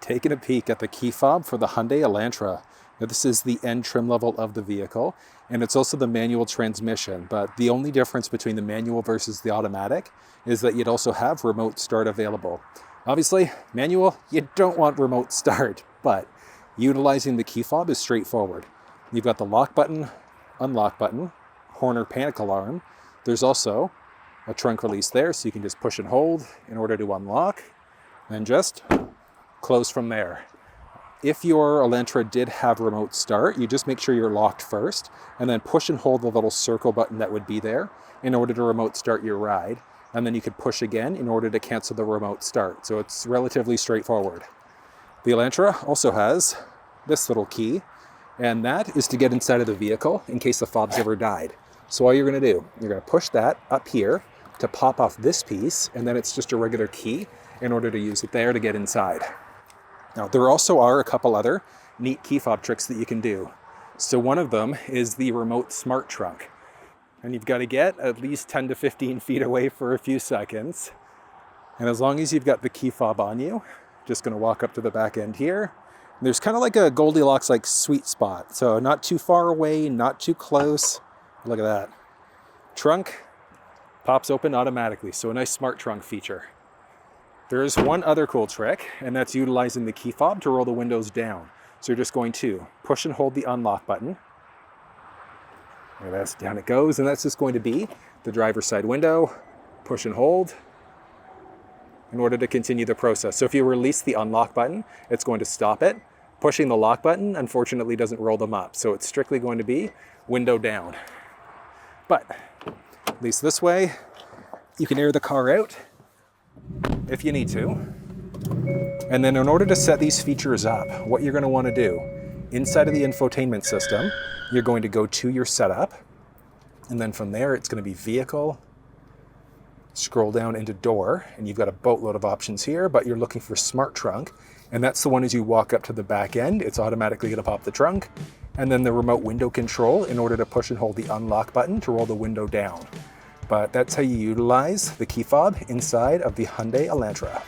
taking a peek at the key fob for the Hyundai Elantra. Now, this is the N trim level of the vehicle, and it's also the manual transmission, but the only difference between the manual versus the automatic is that you'd also have remote start available. Obviously, manual, you don't want remote start, but utilizing the key fob is straightforward. You've got the lock button, unlock button, corner panic alarm. There's also a trunk release there, so you can just push and hold in order to unlock, and just close from there. If your Elantra did have remote start, you just make sure you're locked first, and then push and hold the little circle button that would be there in order to remote start your ride. And then you could push again in order to cancel the remote start. So it's relatively straightforward. The Elantra also has this little key, and that is to get inside of the vehicle in case the fob's ever died. So all you're gonna do, you're gonna push that up here to pop off this piece, and then it's just a regular key in order to use it there to get inside. Now, there also are a couple other neat key fob tricks that you can do. So one of them is the remote smart trunk. And you've got to get at least 10 to 15 feet away for a few seconds. And as long as you've got the key fob on you, just going to walk up to the back end here. And there's kind of like a Goldilocks like sweet spot. So not too far away, not too close. Look at that. Trunk pops open automatically. So a nice smart trunk feature. There is one other cool trick, and that's utilizing the key fob to roll the windows down. So you're just going to push and hold the unlock button. And that's down it goes, and that's just going to be the driver's side window, push and hold in order to continue the process. So if you release the unlock button, it's going to stop it. Pushing the lock button, unfortunately, doesn't roll them up. So it's strictly going to be window down. But at least this way, you can air the car out if you need to. And then in order to set these features up, what you're going to want to do, inside of the infotainment system, you're going to go to your setup, and then from there it's going to be vehicle, scroll down into door, and you've got a boatload of options here, but you're looking for smart trunk, and that's the one as you walk up to the back end, it's automatically going to pop the trunk, and then the remote window control in order to push and hold the unlock button to roll the window down. But that's how you utilize the key fob inside of the Hyundai Elantra.